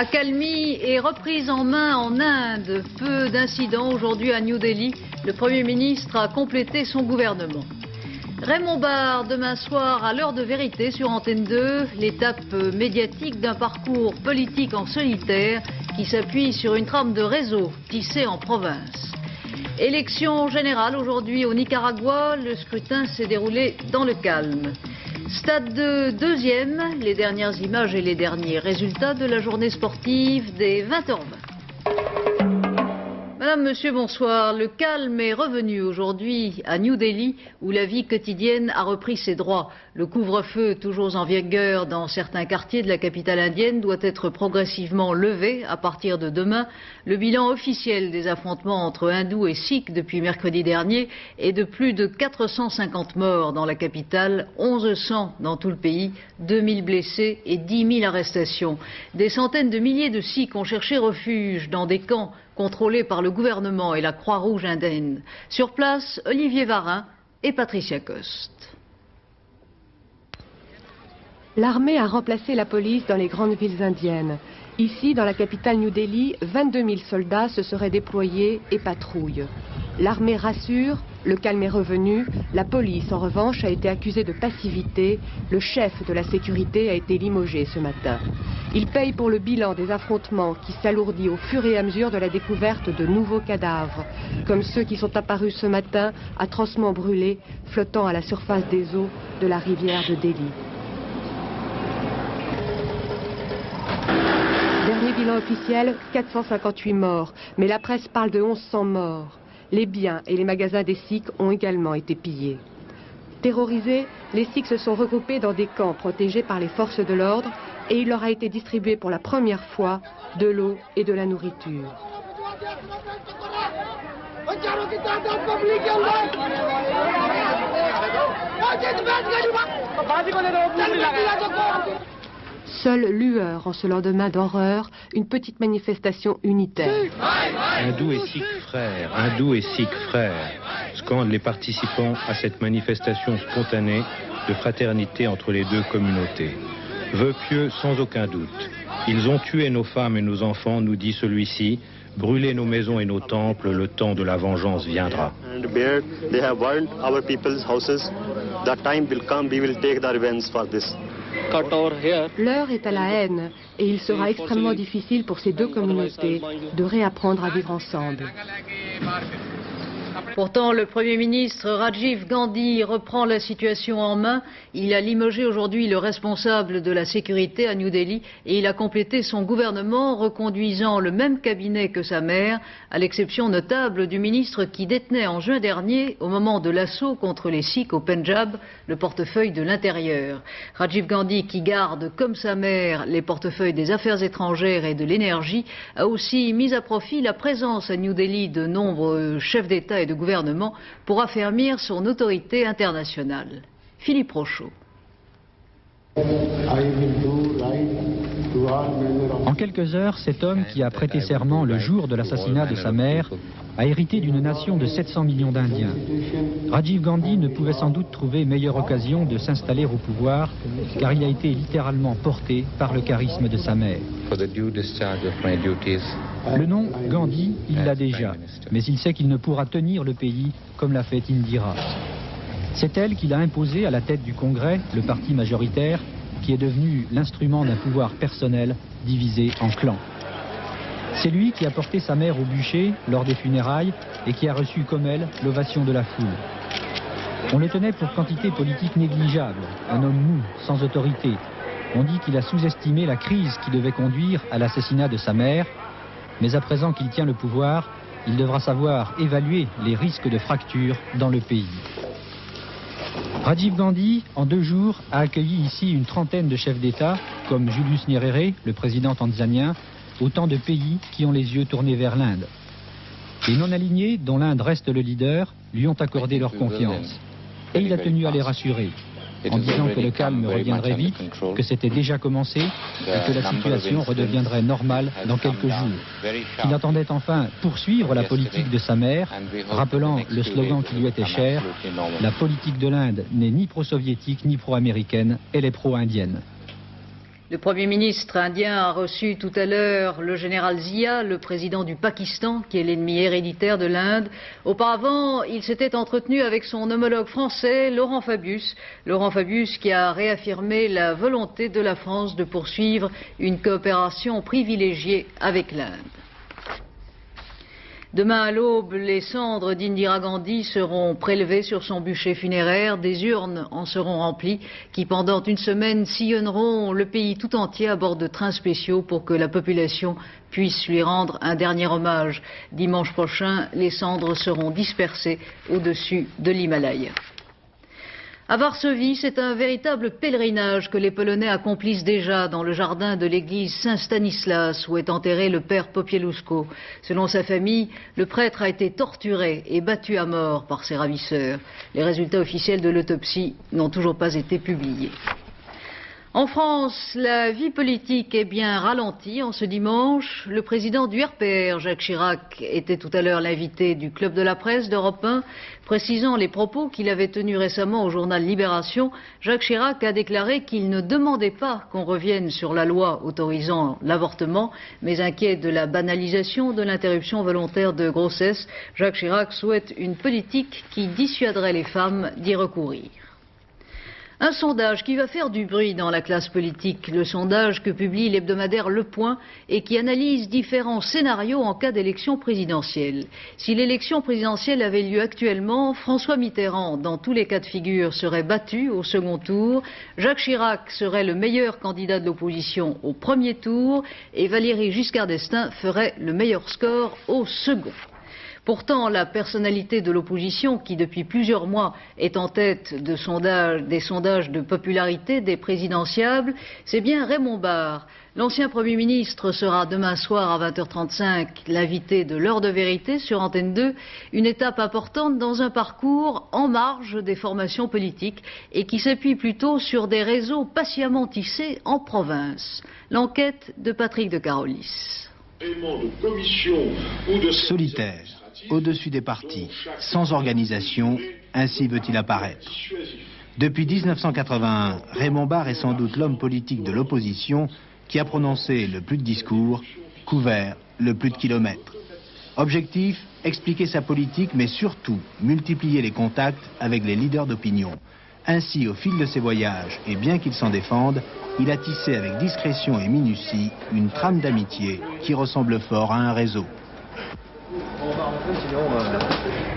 Accalmie et reprise en main en Inde. Peu d'incidents aujourd'hui à New Delhi. Le Premier ministre a complété son gouvernement. Raymond Barre, demain soir à l'heure de vérité sur Antenne 2, l'étape médiatique d'un parcours politique en solitaire qui s'appuie sur une trame de réseau tissée en province. Élection générale aujourd'hui au Nicaragua, le scrutin s'est déroulé dans le calme. Stade de deuxième, les dernières images et les derniers résultats de la journée sportive des 20h20. Madame, monsieur, bonsoir. Le calme est revenu aujourd'hui à New Delhi où la vie quotidienne a repris ses droits. Le couvre-feu, toujours en vigueur dans certains quartiers de la capitale indienne, doit être progressivement levé à partir de demain. Le bilan officiel des affrontements entre hindous et sikhs depuis mercredi dernier est de plus de 450 morts dans la capitale, 1100 dans tout le pays, 2000 blessés et 10 000 arrestations. Des centaines de milliers de sikhs ont cherché refuge dans des camps contrôlés par le gouvernement et la Croix-Rouge indienne. Sur place, Olivier Varin et Patricia Coste. L'armée a remplacé la police dans les grandes villes indiennes. Ici, dans la capitale New Delhi, 22 000 soldats se seraient déployés et patrouillent. L'armée rassure, le calme est revenu. La police, en revanche, a été accusée de passivité. Le chef de la sécurité a été limogé ce matin. Il paye pour le bilan des affrontements qui s'alourdit au fur et à mesure de la découverte de nouveaux cadavres, comme ceux qui sont apparus ce matin, atrocement brûlés, flottant à la surface des eaux de la rivière de Delhi. Dernier bilan officiel, 458 morts, mais la presse parle de 1100 morts. Les biens et les magasins des sikhs ont également été pillés. Terrorisés, les sikhs se sont regroupés dans des camps protégés par les forces de l'ordre et il leur a été distribué pour la première fois de l'eau et de la nourriture. Seule lueur en ce lendemain d'horreur, une petite manifestation unitaire. Hindous et sikhs frères, hindous et sikhs frères, scandent les participants à cette manifestation spontanée de fraternité entre les deux communautés. Vœux pieux sans aucun doute. Ils ont tué nos femmes et nos enfants, nous dit celui-ci. Brûler nos maisons et nos temples, le temps de la vengeance viendra. L'heure est à la haine et il sera extrêmement difficile pour ces deux communautés de réapprendre à vivre ensemble. Pourtant, le Premier ministre Rajiv Gandhi reprend la situation en main. Il a limogé aujourd'hui le responsable de la sécurité à New Delhi et il a complété son gouvernement, reconduisant le même cabinet que sa mère, à l'exception notable du ministre qui détenait en juin dernier, au moment de l'assaut contre les sikhs au Pendjab, le portefeuille de l'intérieur. Rajiv Gandhi, qui garde, comme sa mère, les portefeuilles des affaires étrangères et de l'énergie, a aussi mis à profit la présence à New Delhi de nombreux chefs d'État et de gouvernement pour affermir son autorité internationale. Philippe Rochaud. En quelques heures, cet homme qui a prêté serment le jour de l'assassinat de sa mère a hérité d'une nation de 700 millions d'Indiens. Rajiv Gandhi ne pouvait sans doute trouver meilleure occasion de s'installer au pouvoir, car il a été littéralement porté par le charisme de sa mère. Le nom Gandhi, il l'a déjà, mais il sait qu'il ne pourra tenir le pays comme l'a fait Indira. C'est elle qui l'a imposé à la tête du Congrès, le parti majoritaire, qui est devenu l'instrument d'un pouvoir personnel divisé en clans. C'est lui qui a porté sa mère au bûcher lors des funérailles et qui a reçu comme elle l'ovation de la foule. On le tenait pour quantité politique négligeable, un homme mou, sans autorité. On dit qu'il a sous-estimé la crise qui devait conduire à l'assassinat de sa mère, mais à présent qu'il tient le pouvoir, il devra savoir évaluer les risques de fracture dans le pays. Rajiv Gandhi, en 2 jours, a accueilli ici une trentaine de chefs d'État, comme Julius Nyerere, le président tanzanien, autant de pays qui ont les yeux tournés vers l'Inde. Les non-alignés, dont l'Inde reste le leader, lui ont accordé leur confiance. Et il a tenu à les rassurer, en disant que le calme reviendrait vite, que c'était déjà commencé et que la situation redeviendrait normale dans quelques jours. Il attendait enfin poursuivre la politique de sa mère, rappelant le slogan qui lui était cher, « La politique de l'Inde n'est ni pro-soviétique ni pro-américaine, elle est pro-indienne ». Le Premier ministre indien a reçu tout à l'heure le général Zia, le président du Pakistan, qui est l'ennemi héréditaire de l'Inde. Auparavant, il s'était entretenu avec son homologue français, Laurent Fabius. Laurent Fabius qui a réaffirmé la volonté de la France de poursuivre une coopération privilégiée avec l'Inde. Demain à l'aube, les cendres d'Indira Gandhi seront prélevées sur son bûcher funéraire. Des urnes en seront remplies qui, pendant une semaine, sillonneront le pays tout entier à bord de trains spéciaux pour que la population puisse lui rendre un dernier hommage. Dimanche prochain, les cendres seront dispersées au-dessus de l'Himalaya. À Varsovie, c'est un véritable pèlerinage que les Polonais accomplissent déjà dans le jardin de l'église Saint-Stanislas où est enterré le père Popieluszko. Selon sa famille, le prêtre a été torturé et battu à mort par ses ravisseurs. Les résultats officiels de l'autopsie n'ont toujours pas été publiés. En France, la vie politique est bien ralentie en ce dimanche. Le président du RPR, Jacques Chirac, était tout à l'heure l'invité du Club de la Presse d'Europe 1. Précisant les propos qu'il avait tenus récemment au journal Libération, Jacques Chirac a déclaré qu'il ne demandait pas qu'on revienne sur la loi autorisant l'avortement, mais inquiet de la banalisation de l'interruption volontaire de grossesse. Jacques Chirac souhaite une politique qui dissuaderait les femmes d'y recourir. Un sondage qui va faire du bruit dans la classe politique, le sondage que publie l'hebdomadaire Le Point et qui analyse différents scénarios en cas d'élection présidentielle. Si l'élection présidentielle avait lieu actuellement, François Mitterrand, dans tous les cas de figure, serait battu au second tour, Jacques Chirac serait le meilleur candidat de l'opposition au premier tour et Valéry Giscard d'Estaing ferait le meilleur score au second. Pourtant, la personnalité de l'opposition, qui depuis plusieurs mois est en tête des sondages de popularité des présidentiables, c'est bien Raymond Barre. L'ancien Premier ministre sera demain soir à 20h35 l'invité de l'heure de vérité sur Antenne 2, une étape importante dans un parcours en marge des formations politiques et qui s'appuie plutôt sur des réseaux patiemment tissés en province. L'enquête de Patrick de Carolis. Solitaire, au-dessus des partis, sans organisation, ainsi veut-il apparaître. Depuis 1981, Raymond Barre est sans doute l'homme politique de l'opposition qui a prononcé le plus de discours, couvert le plus de kilomètres. Objectif, expliquer sa politique, mais surtout multiplier les contacts avec les leaders d'opinion. Ainsi, au fil de ses voyages, et bien qu'il s'en défende, il a tissé avec discrétion et minutie une trame d'amitié qui ressemble fort à un réseau.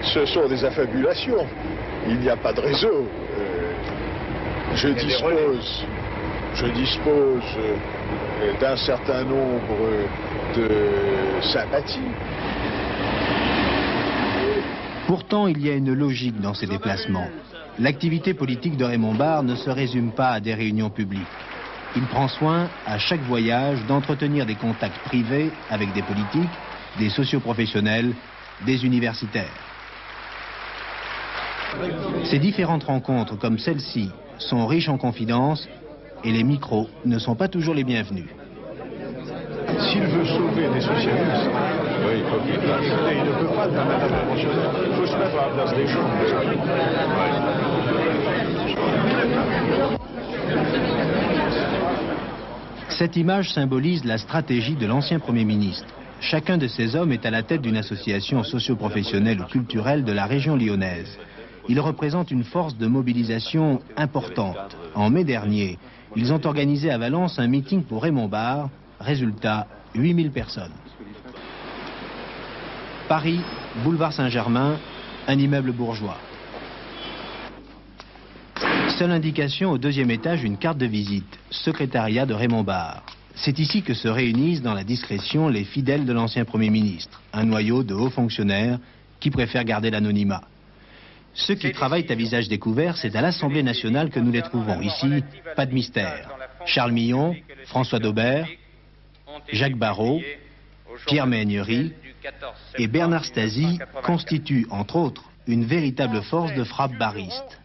Ce sont des affabulations. Il n'y a pas de réseau. Je dispose d'un certain nombre de sympathies. Pourtant, il y a une logique dans ces déplacements. L'activité politique de Raymond Barre ne se résume pas à des réunions publiques. Il prend soin, à chaque voyage, d'entretenir des contacts privés avec des politiques, des socioprofessionnels, des universitaires. Ces différentes rencontres, comme celle-ci, sont riches en confidences et les micros ne sont pas toujours les bienvenus. S'il veut sauver les socialistes, il ne peut pas de la manière conventionnelle. Il faut se mettre à la place des gens. Cette image symbolise la stratégie de l'ancien Premier ministre. Chacun de ces hommes est à la tête d'une association socio-professionnelle ou culturelle de la région lyonnaise. Ils représentent une force de mobilisation importante. En mai dernier, ils ont organisé à Valence un meeting pour Raymond Barre. Résultat, 8000 personnes. Paris, boulevard Saint-Germain, un immeuble bourgeois. Seule indication au deuxième étage, une carte de visite, secrétariat de Raymond Barre. C'est ici que se réunissent dans la discrétion les fidèles de l'ancien Premier ministre, un noyau de hauts fonctionnaires qui préfèrent garder l'anonymat. Ceux qui travaillent à visage découvert, c'est à l'Assemblée nationale que nous les trouvons. Ici, pas de mystère. Charles Millon, François Daubert, Jacques Barrot, Pierre Méhaignerie et Bernard Stasi constituent, entre autres, une véritable force de frappe barriste.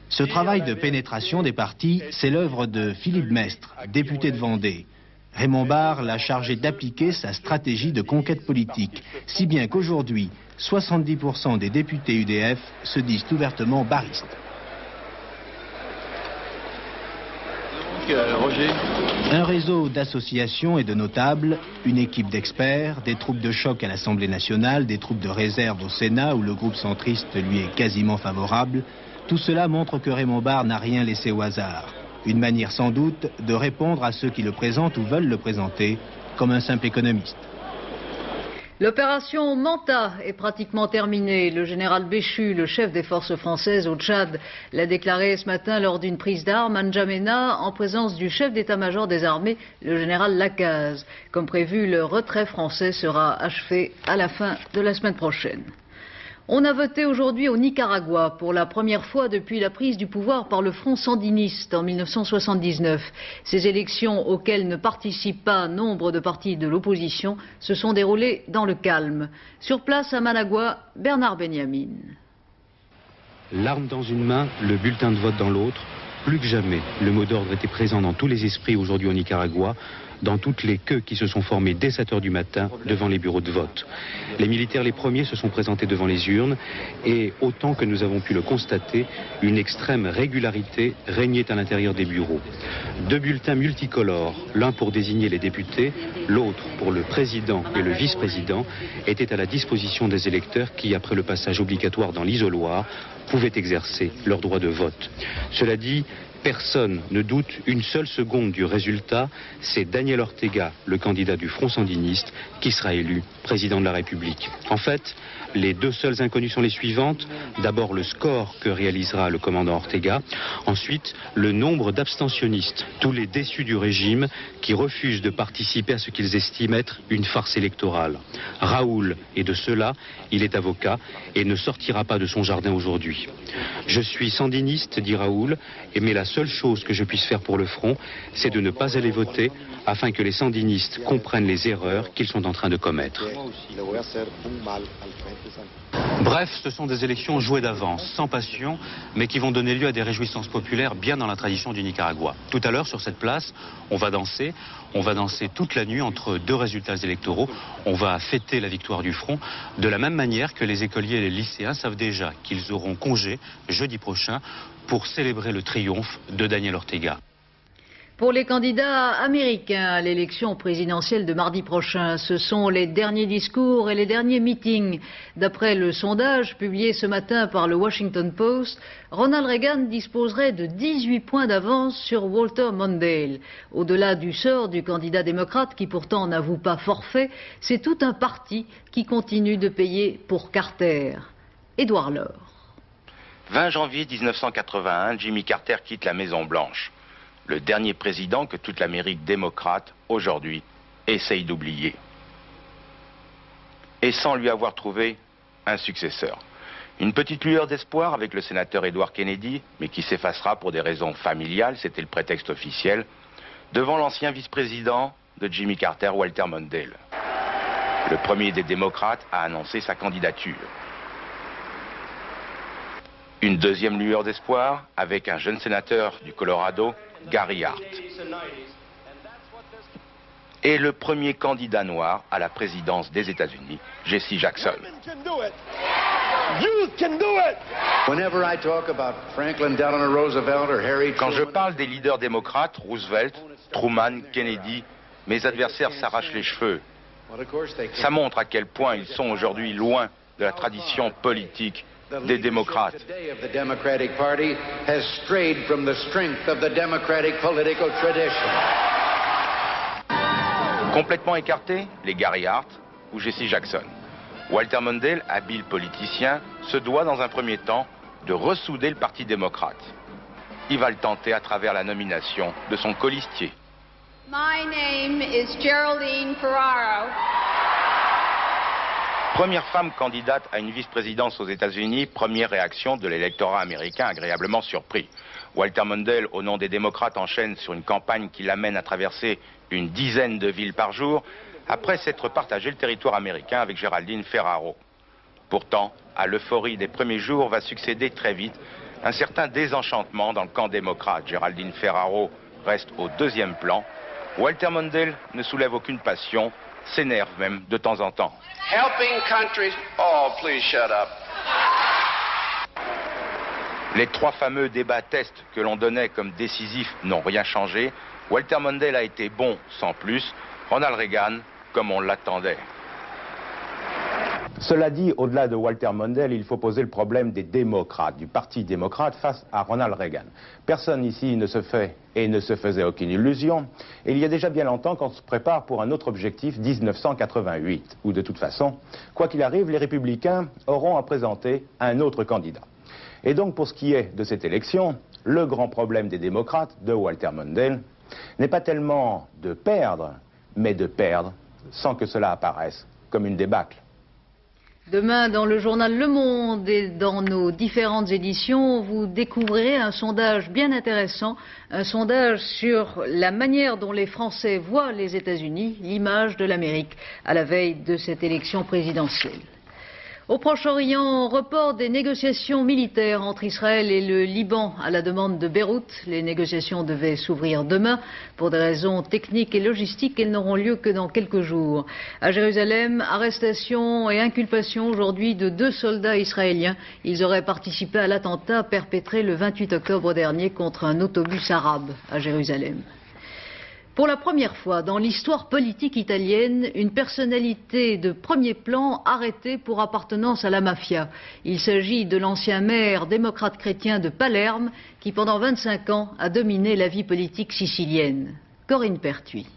Ce travail de pénétration des partis, c'est l'œuvre de Philippe Mestre, député de Vendée. Raymond Barre l'a chargé d'appliquer sa stratégie de conquête politique, si bien qu'aujourd'hui, 70% des députés UDF se disent ouvertement barristes. Roger? Un réseau d'associations et de notables, une équipe d'experts, des troupes de choc à l'Assemblée nationale, des troupes de réserve au Sénat où le groupe centriste lui est quasiment favorable, tout cela montre que Raymond Barre n'a rien laissé au hasard. Une manière sans doute de répondre à ceux qui le présentent ou veulent le présenter comme un simple économiste. L'opération Manta est pratiquement terminée. Le général Béchu, le chef des forces françaises au Tchad, l'a déclaré ce matin lors d'une prise d'armes à N'Djamena en présence du chef d'état-major des armées, le général Lacaze. Comme prévu, le retrait français sera achevé à la fin de la semaine prochaine. On a voté aujourd'hui au Nicaragua pour la première fois depuis la prise du pouvoir par le Front sandiniste en 1979. Ces élections auxquelles ne participent pas nombre de partis de l'opposition se sont déroulées dans le calme. Sur place à Managua, Bernard Benyamin. L'arme dans une main, le bulletin de vote dans l'autre. Plus que jamais, le mot d'ordre était présent dans tous les esprits aujourd'hui au Nicaragua, dans toutes les queues qui se sont formées dès 7 heures du matin devant les bureaux de vote. Les militaires les premiers se sont présentés devant les urnes et, autant que nous avons pu le constater, une extrême régularité régnait à l'intérieur des bureaux. 2 bulletins multicolores, l'un pour désigner les députés, l'autre pour le président et le vice-président, étaient à la disposition des électeurs qui, après le passage obligatoire dans l'isoloir, pouvaient exercer leur droit de vote. Cela dit, personne ne doute une seule seconde du résultat. C'est Daniel Ortega, le candidat du Front sandiniste, qui sera élu président de la République. En fait, les deux seules inconnues sont les suivantes. D'abord, le score que réalisera le commandant Ortega. Ensuite, le nombre d'abstentionnistes, tous les déçus du régime qui refusent de participer à ce qu'ils estiment être une farce électorale. Raoul est de ceux-là, il est avocat et ne sortira pas de son jardin aujourd'hui. Je suis sandiniste, dit Raoul, mais la seule chose que je puisse faire pour le Front, c'est de ne pas aller voter afin que les sandinistes comprennent les erreurs qu'ils sont en train de commettre. Bref, ce sont des élections jouées d'avance, sans passion, mais qui vont donner lieu à des réjouissances populaires bien dans la tradition du Nicaragua. Tout à l'heure, sur cette place, on va danser toute la nuit entre deux résultats électoraux. On va fêter la victoire du Front, de la même manière que les écoliers et les lycéens savent déjà qu'ils auront congé jeudi prochain pour célébrer le triomphe de Daniel Ortega. Pour les candidats américains à l'élection présidentielle de mardi prochain, ce sont les derniers discours et les derniers meetings. D'après le sondage publié ce matin par le Washington Post, Ronald Reagan disposerait de 18 points d'avance sur Walter Mondale. Au-delà du sort du candidat démocrate, qui pourtant n'avoue pas forfait, c'est tout un parti qui continue de payer pour Carter. Édouard Laure. 20 janvier 1981, Jimmy Carter quitte la Maison-Blanche. Le dernier président que toute l'Amérique démocrate, aujourd'hui, essaye d'oublier. Et sans lui avoir trouvé un successeur. Une petite lueur d'espoir avec le sénateur Edward Kennedy, mais qui s'effacera pour des raisons familiales, c'était le prétexte officiel, devant l'ancien vice-président de Jimmy Carter, Walter Mondale. Le premier des démocrates a annoncé sa candidature. Une deuxième lueur d'espoir avec un jeune sénateur du Colorado, Gary Hart. Et le premier candidat noir à la présidence des États-Unis, Jesse Jackson. Quand je parle des leaders démocrates, Roosevelt, Truman, Kennedy, mes adversaires s'arrachent les cheveux. Ça montre à quel point ils sont aujourd'hui loin de la tradition politique des démocrates. Complètement écartés, les Gary Hart ou Jesse Jackson. Walter Mondale, habile politicien, se doit dans un premier temps de ressouder le Parti démocrate. Il va le tenter à travers la nomination de son colistier. My name is Geraldine Ferraro. Première femme candidate à une vice-présidence aux États-Unis, première réaction de l'électorat américain agréablement surpris. Walter Mondale, au nom des démocrates, enchaîne sur une campagne qui l'amène à traverser une dizaine de villes par jour, après s'être partagé le territoire américain avec Geraldine Ferraro. Pourtant, à l'euphorie des premiers jours va succéder très vite un certain désenchantement dans le camp démocrate. Geraldine Ferraro reste au deuxième plan. Walter Mondale ne soulève aucune passion, s'énerve même de temps en temps. Helping countries... Oh, please shut up. Les 3 fameux débats tests que l'on donnait comme décisifs n'ont rien changé. Walter Mondale a été bon sans plus. Ronald Reagan, comme on l'attendait. Cela dit, au-delà de Walter Mondale, il faut poser le problème des démocrates, du parti démocrate face à Ronald Reagan. Personne ici ne se fait et ne se faisait aucune illusion. Et il y a déjà bien longtemps qu'on se prépare pour un autre objectif, 1988, où de toute façon, quoi qu'il arrive, les républicains auront à présenter un autre candidat. Et donc pour ce qui est de cette élection, le grand problème des démocrates, de Walter Mondale, n'est pas tellement de perdre, mais de perdre sans que cela apparaisse comme une débâcle. Demain, dans le journal Le Monde et dans nos différentes éditions, vous découvrirez un sondage bien intéressant, un sondage sur la manière dont les Français voient les États-Unis, l'image de l'Amérique, à la veille de cette élection présidentielle. Au Proche-Orient, report des négociations militaires entre Israël et le Liban à la demande de Beyrouth. Les négociations devaient s'ouvrir demain. Pour des raisons techniques et logistiques, elles n'auront lieu que dans quelques jours. À Jérusalem, arrestation et inculpation aujourd'hui de 2 soldats israéliens. Ils auraient participé à l'attentat perpétré le 28 octobre dernier contre un autobus arabe à Jérusalem. Pour la première fois dans l'histoire politique italienne, une personnalité de premier plan arrêtée pour appartenance à la mafia. Il s'agit de l'ancien maire démocrate chrétien de Palerme qui pendant 25 ans a dominé la vie politique sicilienne. Corinne Pertuis.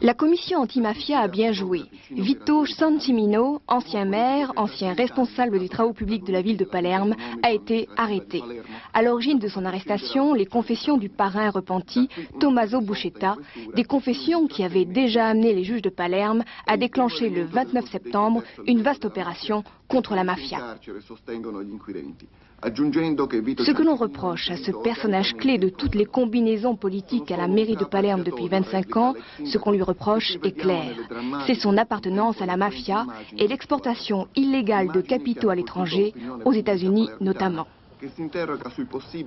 La commission antimafia a bien joué. Vito Santimino, ancien maire, ancien responsable des travaux publics de la ville de Palerme, a été arrêté. À l'origine de son arrestation, les confessions du parrain repenti, Tommaso Buscetta, des confessions qui avaient déjà amené les juges de Palerme à déclencher le 29 septembre une vaste opération contre la mafia. Ce que l'on reproche à ce personnage clé de toutes les combinaisons politiques à la mairie de Palerme depuis 25 ans, ce qu'on lui reproche est clair. C'est son appartenance à la mafia et l'exportation illégale de capitaux à l'étranger, aux États-Unis notamment.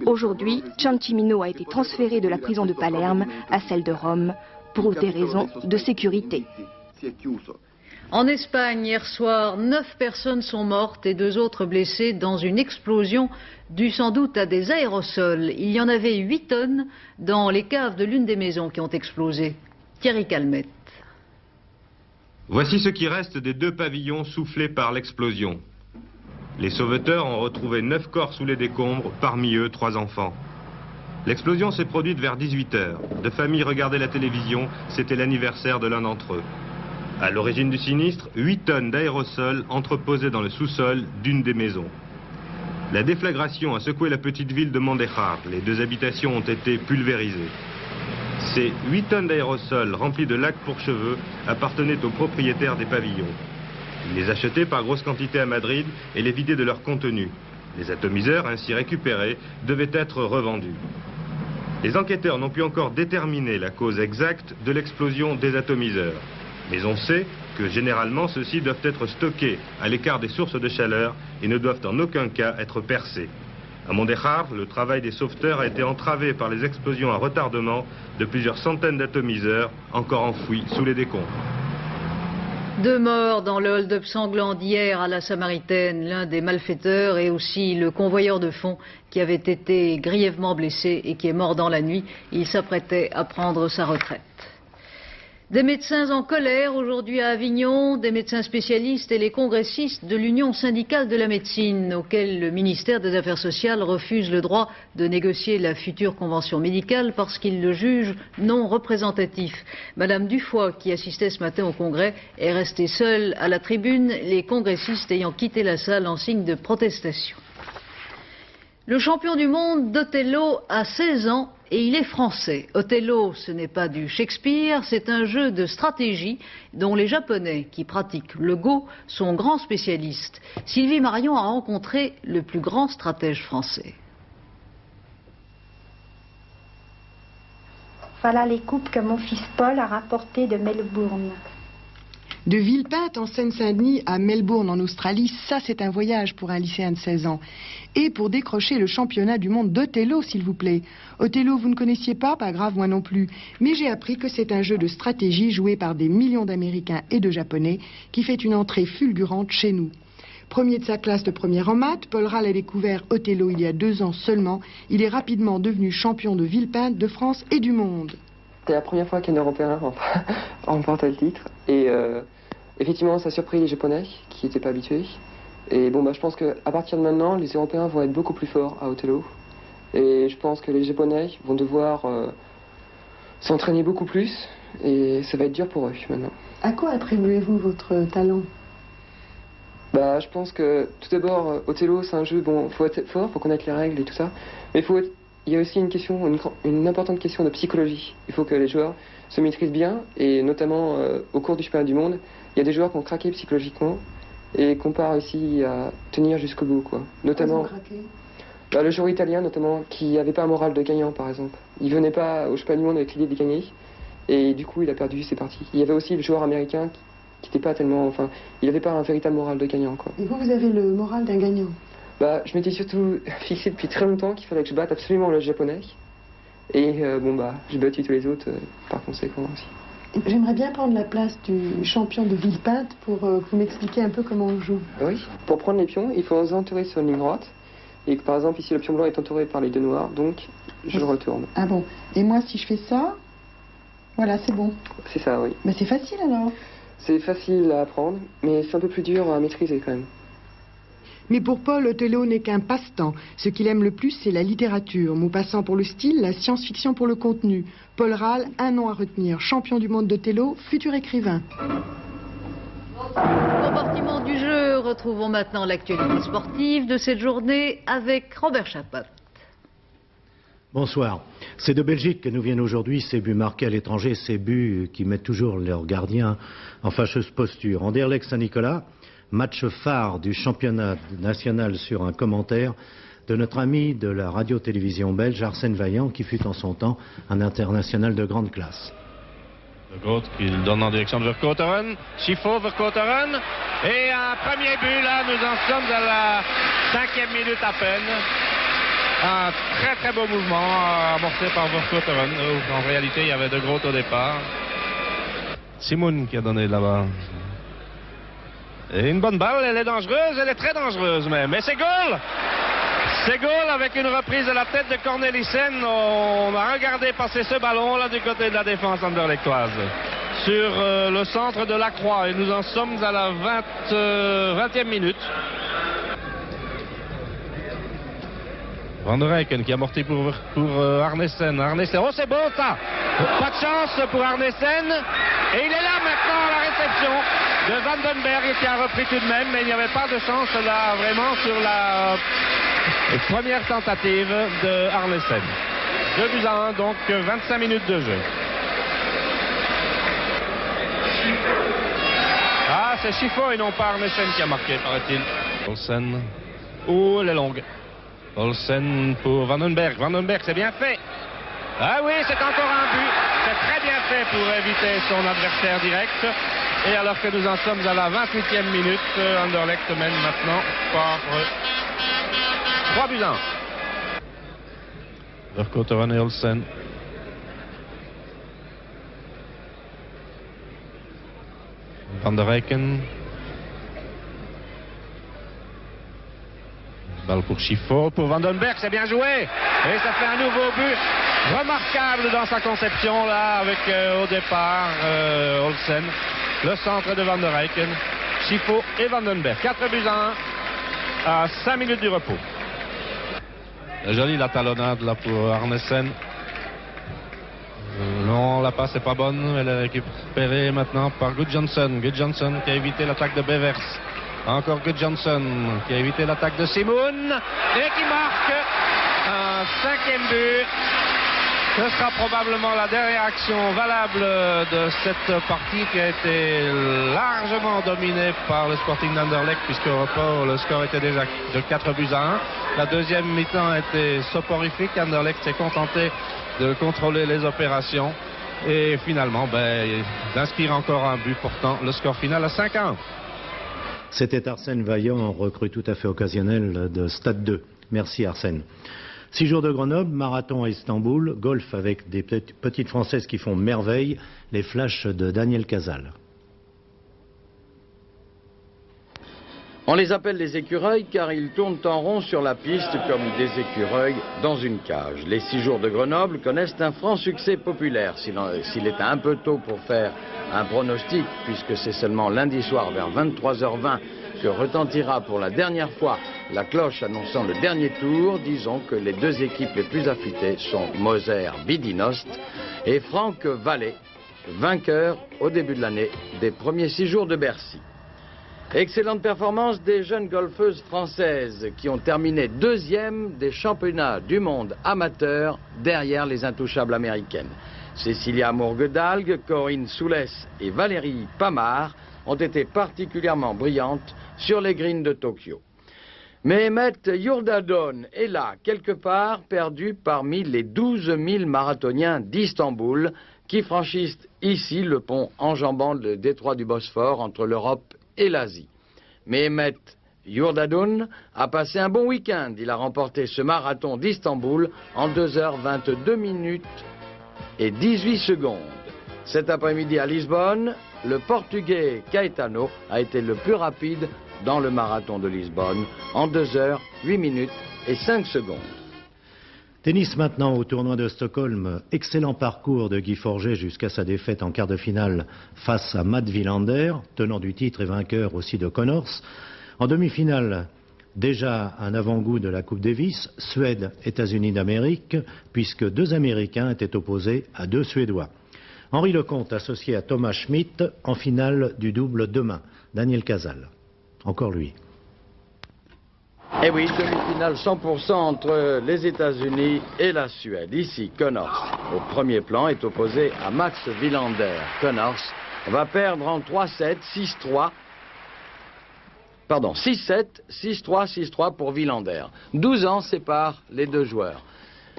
Aujourd'hui, Ciancimino a été transféré de la prison de Palerme à celle de Rome pour des raisons de sécurité. En Espagne, hier soir, 9 personnes sont mortes et 2 autres blessées dans une explosion due sans doute à des aérosols. Il y en avait 8 tonnes dans les caves de l'une des maisons qui ont explosé. Thierry Calmette. Voici ce qui reste des 2 pavillons soufflés par l'explosion. Les sauveteurs ont retrouvé 9 corps sous les décombres, parmi eux 3 enfants. L'explosion s'est produite vers 18 h. 2 familles regardaient la télévision, c'était l'anniversaire de l'un d'entre eux. À l'origine du sinistre, 8 tonnes d'aérosols entreposées dans le sous-sol d'une des maisons. La déflagration a secoué la petite ville de Mondejar. Les 2 habitations ont été pulvérisées. Ces 8 tonnes d'aérosols remplis de lacs pour cheveux appartenaient aux propriétaires des pavillons. Ils les achetaient par grosse quantité à Madrid et les vidaient de leur contenu. Les atomiseurs, ainsi récupérés, devaient être revendus. Les enquêteurs n'ont pu encore déterminer la cause exacte de l'explosion des atomiseurs. Mais on sait que généralement ceux-ci doivent être stockés à l'écart des sources de chaleur et ne doivent en aucun cas être percés. À Mondejar, le travail des sauveteurs a été entravé par les explosions à retardement de plusieurs centaines d'atomiseurs encore enfouis sous les décombres. 2 morts dans le hold-up sanglant d'hier à la Samaritaine, l'un des malfaiteurs et aussi le convoyeur de fonds qui avait été grièvement blessé et qui est mort dans la nuit. Il s'apprêtait à prendre sa retraite. Des médecins en colère aujourd'hui à Avignon, des médecins spécialistes et les congressistes de l'Union syndicale de la médecine, auxquels le ministère des Affaires sociales refuse le droit de négocier la future convention médicale parce qu'il le juge non représentatif. Madame Dufoy, qui assistait ce matin au congrès, est restée seule à la tribune, les congressistes ayant quitté la salle en signe de protestation. Le champion du monde d'Othello a 16 ans et il est français. Othello, ce n'est pas du Shakespeare, c'est un jeu de stratégie dont les Japonais qui pratiquent le Go sont grands spécialistes. Sylvie Marion a rencontré le plus grand stratège français. Voilà les coupes que mon fils Paul a rapportées de Melbourne. De Villepinte en Seine-Saint-Denis à Melbourne en Australie, ça c'est un voyage pour un lycéen de 16 ans. Et pour décrocher le championnat du monde d'Othello, s'il vous plaît. Othello, vous ne connaissiez pas? Pas grave, moi non plus. Mais j'ai appris que c'est un jeu de stratégie joué par des millions d'Américains et de Japonais qui fait une entrée fulgurante chez nous. Premier de sa classe de première en maths, Paul Rall a découvert Othello il y a 2 ans seulement. Il est rapidement devenu champion de Villepinte, de France et du monde. C'est la première fois qu'un Européen remporte le titre. Et effectivement, ça a surpris les Japonais qui n'étaient pas habitués. Et bon, je pense qu'à partir de maintenant, les Européens vont être beaucoup plus forts à Othello. Et je pense que les Japonais vont devoir s'entraîner beaucoup plus. Et ça va être dur pour eux maintenant. À quoi attribuez-vous votre talent ? Je pense que tout d'abord, Othello, c'est un jeu, bon, faut être fort, faut connaître les règles et tout ça. Mais il y a aussi une importante question de psychologie. Il faut que les joueurs se maîtrisent bien, et notamment au cours du championnat du monde, il y a des joueurs qui ont craqué psychologiquement et qui n'ont pas réussi à tenir jusqu'au bout, quoi. Notamment le joueur italien, notamment, qui n'avait pas un moral de gagnant, par exemple. Il venait pas au championnat du monde avec l'idée de gagner, et du coup, il a perdu ses parties. Il y avait aussi le joueur américain qui n'était pas tellement, enfin, il n'avait pas un véritable moral de gagnant, quoi. Et vous avez le moral d'un gagnant ? Je m'étais surtout fixé depuis très longtemps qu'il fallait que je batte absolument le japonais. Et j'ai battu tous les autres par conséquent aussi. J'aimerais bien prendre la place du champion de Villepinte pour que vous m'expliquiez un peu comment on joue. Oui, pour prendre les pions, il faut les entourer sur une ligne droite. Et par exemple, ici, le pion blanc est entouré par les 2 noirs, donc je le retourne. Ah bon. Et moi, si je fais ça, voilà, c'est bon. C'est ça, oui. Mais c'est facile alors. C'est facile à apprendre, mais c'est un peu plus dur à maîtriser quand même. Mais pour Paul, Othello n'est qu'un passe-temps. Ce qu'il aime le plus, c'est la littérature. Maupassant pour le style, la science-fiction pour le contenu. Paul Rall, un nom à retenir. Champion du monde d'Othello, futur écrivain. Compartiment du jeu, retrouvons maintenant l'actualité sportive de cette journée avec Robert Chapat. Bonsoir. C'est de Belgique que nous viennent aujourd'hui ces buts marqués à l'étranger, ces buts qui mettent toujours leurs gardiens en fâcheuse posture. Anderlecht-Saint-Nicolas, match phare du championnat national sur un commentaire de notre ami de la radio-télévision belge Arsène Vaillant, qui fut en son temps un international de grande classe. De Groot qui donne en direction de Vercouteren, Schifo, Vercouteren, et un premier but là, nous en sommes à la 5e minute à peine. Un très très beau mouvement amorcé par Vercouteren. En réalité, il y avait De Groot au départ. Simon qui a donné là-bas. Et une bonne balle, elle est dangereuse, elle est très dangereuse même. Mais c'est goal! C'est goal avec une reprise de la tête de Cornelissen. On a regardé passer ce ballon là du côté de la défense anderlechtoise. Sur le centre de la Croix. Et nous en sommes à la 20e minute. Van der Eycken qui a amorti pour Arnesen. Arnesen, oh c'est beau ça! Pas de chance pour Arnesen. Et il est là maintenant à la réception de Vandenberg qui a repris tout de même. Mais il n'y avait pas de chance là vraiment sur la première tentative de Arnesen. 2-1, donc 25 minutes de jeu. Ah, c'est Schifo et non pas Arnesen qui a marqué, paraît-il. Olsen. Oh, elle est longue. Olsen pour Vandenberg. Vandenberg, c'est bien fait. Ah oui, c'est encore un but. C'est très bien fait pour éviter son adversaire direct. Et alors que nous en sommes à la 28e minute, Anderlecht mène maintenant par 3-1. Vercouteren et Olsen. Van der Eycken. Balle pour Schifo, pour Vandenberg, c'est bien joué. Et ça fait un nouveau but remarquable dans sa conception là avec au départ Olsen. Le centre de Van der Eycken, Schifo et Vandenberg. 4-1 à 5 minutes du repos. Jolie la talonnade là pour Arnesen. Non, la passe n'est pas bonne. Elle est récupérée maintenant par Gudjonsson. Gudjonsson qui a évité l'attaque de Bevers. Encore Gudjonsson qui a évité l'attaque de Simon et qui marque un 5e but. Ce sera probablement la dernière action valable de cette partie qui a été largement dominée par le Sporting d'Anderlecht, puisque au repos le score était déjà de 4-1. La deuxième mi-temps était soporifique. Anderlecht s'est contenté de contrôler les opérations et finalement d'inscrire encore un but, portant le score final à 5-1. C'était Arsène Vaillant, recrue tout à fait occasionnelle de Stade 2. Merci Arsène. 6 jours de Grenoble, marathon à Istanbul, golf avec des petites Françaises qui font merveille, les flashs de Daniel Casal. On les appelle les écureuils car ils tournent en rond sur la piste comme des écureuils dans une cage. Les 6 jours de Grenoble connaissent un franc succès populaire. S'il est un peu tôt pour faire un pronostic, puisque c'est seulement lundi soir vers 23h20 que retentira pour la dernière fois la cloche annonçant le dernier tour, disons que les 2 équipes les plus affûtées sont Moser-Bidinost et Franck Vallet, vainqueur au début de l'année des premiers 6 jours de Bercy. Excellente performance des jeunes golfeuses françaises qui ont terminé 2e des championnats du monde amateurs derrière les intouchables américaines. Cécilia Mourguedalgue, Corinne Soulès et Valérie Pamard ont été particulièrement brillantes sur les greens de Tokyo. Mais Mehmet Yurdadon est là, quelque part perdu parmi les 12 000 marathoniens d'Istanbul qui franchissent ici le pont enjambant le détroit du Bosphore entre l'Europe et l'Asie. Mehmet Yurdadon a passé un bon week-end. Il a remporté ce marathon d'Istanbul en 2h22 minutes et 18 secondes. Cet après-midi à Lisbonne, le Portugais Caetano a été le plus rapide dans le marathon de Lisbonne en 2h, 8 minutes et 5 secondes. Tennis maintenant au tournoi de Stockholm. Excellent parcours de Guy Forget jusqu'à sa défaite en quart de finale face à Mats Wilander, tenant du titre et vainqueur aussi de Connors. En demi-finale, déjà un avant-goût de la Coupe Davis, Suède, États-Unis d'Amérique, puisque 2 Américains étaient opposés à 2 Suédois. Henri Lecomte associé à Thomas Schmidt en finale du double demain. Daniel Casal, encore lui. Eh oui, demi-finale 100% entre les États-Unis et la Suède. Ici, Connors, au premier plan, est opposé à Mats Wilander. Connors va perdre en 3-7, 6-3. Pardon, 6-7, 6-3, 6-3 pour Wilander. 12 ans séparent les 2 joueurs.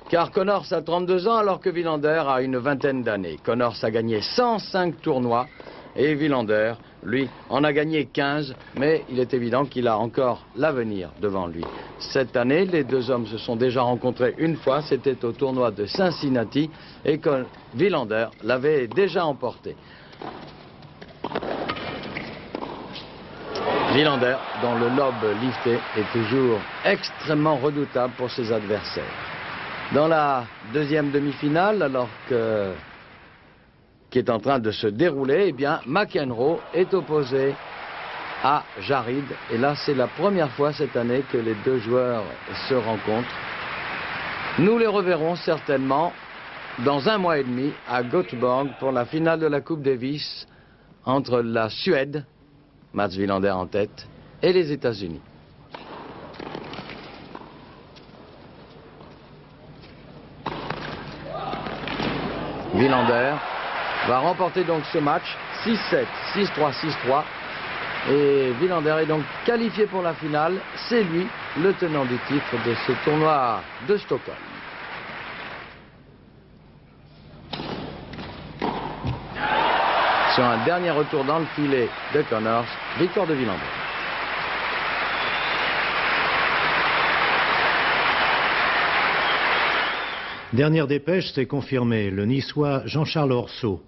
Car Connors a 32 ans alors que Wilander a une vingtaine d'années. Connors a gagné 105 tournois et Wilander, lui, en a gagné 15, mais il est évident qu'il a encore l'avenir devant lui. Cette année, les 2 hommes se sont déjà rencontrés une fois, c'était au tournoi de Cincinnati, et que Wilander l'avait déjà emporté. Wilander, dont le lob lifté est toujours extrêmement redoutable pour ses adversaires. Dans la 2e demi-finale, alors que qui est en train de se dérouler, eh bien, McEnroe est opposé à Jarid. Et là, c'est la première fois cette année que les 2 joueurs se rencontrent. Nous les reverrons certainement dans 1 mois et demi à Göteborg pour la finale de la Coupe Davis entre la Suède, Mats Wilander en tête, et les États-Unis. Wilander va remporter donc ce match 6-7, 6-3, 6-3. Et Wilander est donc qualifié pour la finale. C'est lui le tenant du titre de ce tournoi de Stockholm. Sur un dernier retour dans le filet de Connors, victoire de Wilander. Dernière dépêche, c'est confirmé. Le Niçois Jean-Charles Orso,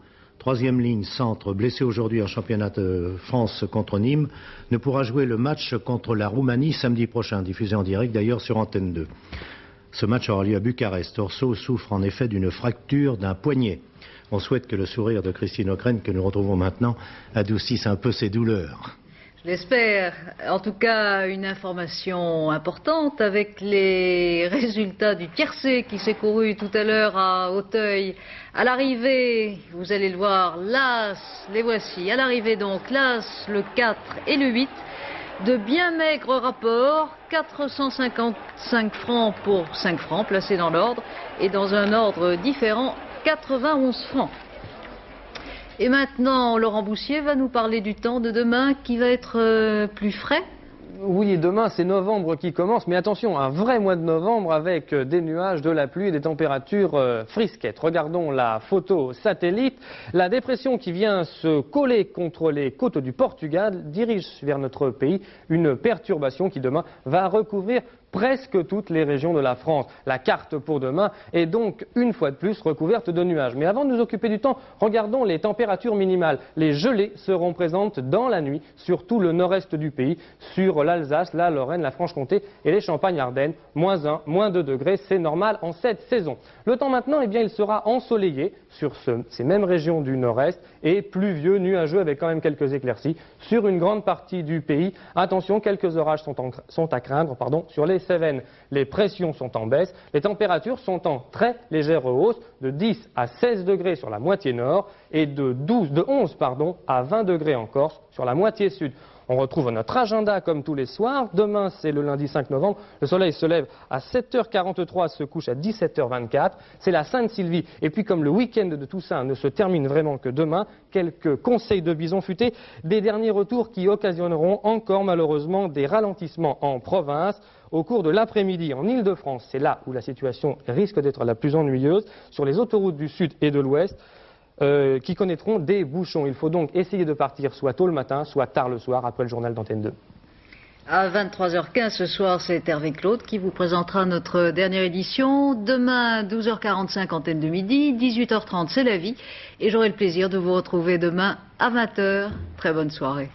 3e ligne centre, blessé aujourd'hui en championnat de France contre Nîmes, ne pourra jouer le match contre la Roumanie samedi prochain, diffusé en direct d'ailleurs sur Antenne 2. Ce match aura lieu à Bucarest. Orso souffre en effet d'une fracture d'un poignet. On souhaite que le sourire de Christine Ockrent, que nous retrouvons maintenant, adoucisse un peu ses douleurs. Je l'espère. En tout cas, une information importante avec les résultats du tiercé qui s'est couru tout à l'heure à Auteuil. À l'arrivée, vous allez le voir, l'As, les voici. À l'arrivée donc, l'As, le 4 et le 8. De bien maigres rapports, 455 francs pour 5 francs, placés dans l'ordre. Et dans un ordre différent, 91 francs. Et maintenant, Laurent Boussier va nous parler du temps de demain qui va être plus frais. Oui, demain c'est novembre qui commence, mais attention, un vrai mois de novembre avec des nuages, de la pluie et des températures frisquettes. Regardons la photo satellite. La dépression qui vient se coller contre les côtes du Portugal dirige vers notre pays une perturbation qui demain va recouvrir presque toutes les régions de la France. La carte pour demain est donc une fois de plus recouverte de nuages. Mais avant de nous occuper du temps, regardons les températures minimales. Les gelées seront présentes dans la nuit sur tout le nord-est du pays, sur l'Alsace, la Lorraine, la Franche-Comté et les Champagnes-Ardennes. -1, -2 degrés, c'est normal en cette saison. Le temps maintenant, eh bien, il sera ensoleillé sur ces mêmes régions du nord-est et pluvieux, nuageux avec quand même quelques éclaircies sur une grande partie du pays. Attention, quelques orages sont à craindre sur les Cévennes. Les pressions sont en baisse, les températures sont en très légère hausse de 10 à 16 degrés sur la moitié nord et de 11 à 20 degrés en Corse sur la moitié sud. On retrouve notre agenda comme tous les soirs. Demain, c'est le lundi 5 novembre. Le soleil se lève à 7h43, se couche à 17h24. C'est la Sainte-Sylvie. Et puis, comme le week-end de Toussaint ne se termine vraiment que demain, quelques conseils de bison futé, des derniers retours qui occasionneront encore malheureusement des ralentissements en province. Au cours de l'après-midi, en Ile-de-France, c'est là où la situation risque d'être la plus ennuyeuse, sur les autoroutes du sud et de l'ouest. Qui connaîtront des bouchons. Il faut donc essayer de partir soit tôt le matin, soit tard le soir, après le journal d'Antenne 2. À 23h15 ce soir, c'est Hervé Claude qui vous présentera notre dernière édition. Demain, 12h45, Antenne de midi, 18h30, c'est la vie. Et j'aurai le plaisir de vous retrouver demain à 20h. Très bonne soirée.